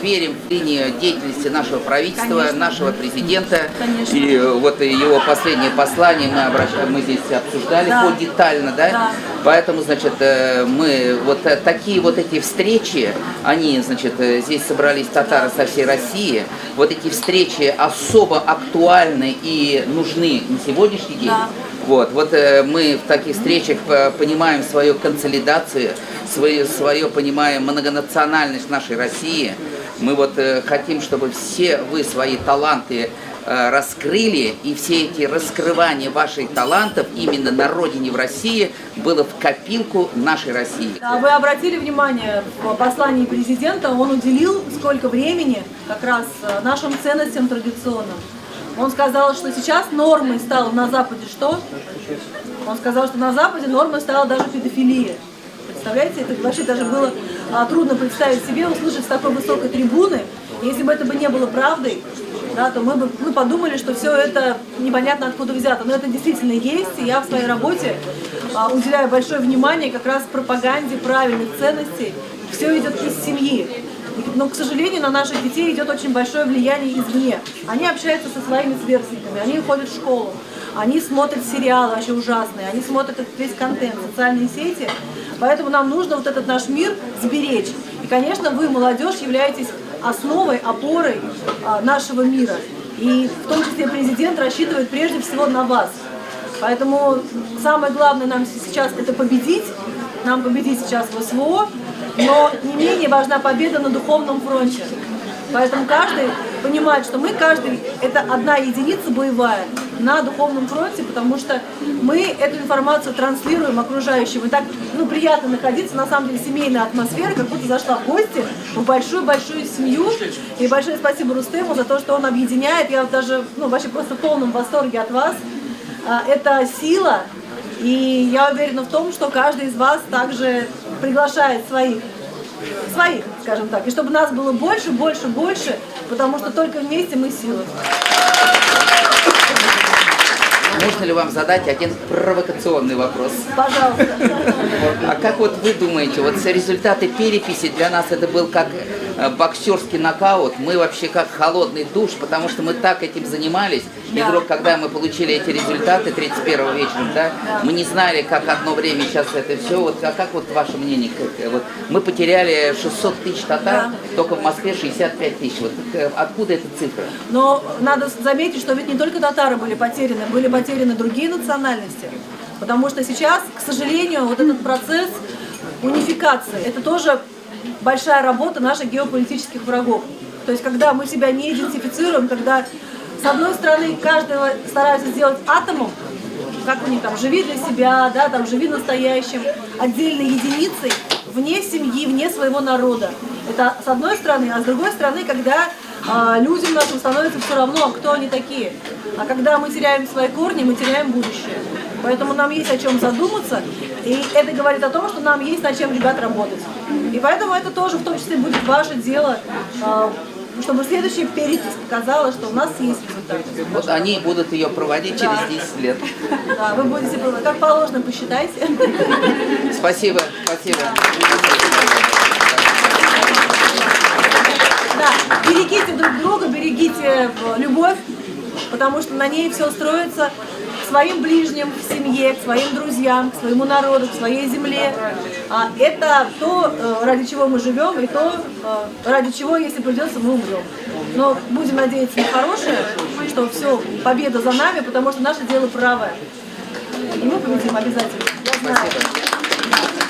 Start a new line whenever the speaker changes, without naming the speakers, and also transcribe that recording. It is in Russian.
верим в линию деятельности нашего правительства,
Конечно.
нашего президента.
Конечно.
И вот его последнее послание мы здесь обсуждали детально, да?
Да.
Поэтому, значит, мы вот такие вот эти встречи, они, значит, здесь собрались татары со всей России. Вот эти встречи особо актуальны и нужны на сегодняшний день.
Да.
Вот мы в таких встречах понимаем свою консолидацию, свое понимаем многонациональность нашей России. Мы вот хотим, чтобы все вы свои таланты раскрыли, и все эти раскрывания ваших талантов именно на родине в России было в копилку нашей России.
Вы обратили внимание, в послании президента он уделил сколько времени как раз нашим ценностям традиционным. Он сказал, что сейчас нормой стало на Западе что? Он сказал, что на Западе нормой стала даже педофилия. Представляете, это вообще даже было трудно представить себе, услышать с такой высокой трибуны. Если бы это не было правдой, да, то мы подумали, что все это непонятно откуда взято. Но это действительно есть, и я в своей работе уделяю большое внимание как раз пропаганде правильных ценностей. Все идет из семьи. Но, к сожалению, на наших детей идет очень большое влияние извне. Они общаются со своими сверстниками, они ходят в школу, они смотрят сериалы вообще ужасные, они смотрят весь контент, социальные сети. Поэтому нам нужно вот этот наш мир сберечь. И, конечно, вы, молодежь, являетесь основой, опорой нашего мира. И в том числе президент рассчитывает прежде всего на вас. Поэтому самое главное нам сейчас это победить. Нам победить сейчас в СВО, но не менее важна победа на духовном фронте. Поэтому каждый понимает, что мы каждый это одна единица боевая на духовном фронте, потому что мы эту информацию транслируем окружающим. И так приятно находиться, на самом деле, семейная атмосфера, как будто зашла в гости в большую-большую семью. И большое спасибо Рустему за то, что он объединяет. Я вот даже вообще просто в полном восторге от вас. Это сила. И я уверена в том, что каждый из вас также приглашает своих, скажем так, и чтобы нас было больше, потому что только вместе мы сила.
Можно ли вам задать один провокационный вопрос?
Пожалуйста.
А как вот вы думаете, вот результаты переписи для нас это был как боксерский нокаут, мы вообще как холодный душ, потому что мы так этим занимались, и вдруг, когда мы получили эти результаты 31-го вечером, мы не знали, как одно время сейчас это все, а как вот ваше мнение? Мы потеряли 600 тысяч татар, только в Москве 65 тысяч, откуда эта цифра? Но
надо заметить, что ведь не только татары были потеряны другие национальности, потому что сейчас, к сожалению, вот этот процесс унификации, это тоже большая работа наших геополитических врагов. То есть, когда мы себя не идентифицируем, когда, с одной стороны, каждого стараются сделать атомом, как у них там, живи для себя, живи настоящим, отдельной единицей, вне семьи, вне своего народа. Это с одной стороны, а с другой стороны, когда людям нашим становится все равно, кто они такие. А когда мы теряем свои корни, мы теряем будущее. Поэтому нам есть о чем задуматься, и это говорит о том, что нам есть над чем, ребят, работать. И поэтому это тоже в том числе будет ваше дело, чтобы следующая перепись показала, что у нас есть результаты.
Вот они будут ее проводить через 10 лет.
Да, вы будете проводить. Как положено, посчитайте.
Спасибо.
Да, берегите друг друга, берегите любовь, потому что на ней все строится к своим ближним, к семье, к своим друзьям, к своему народу, к своей земле. Это то, ради чего мы живем, и то, ради чего, если придется, мы умрем. Но будем надеяться на хорошее, что все, победа за нами, потому что наше дело правое. И мы победим обязательно. Я знаю.
Спасибо.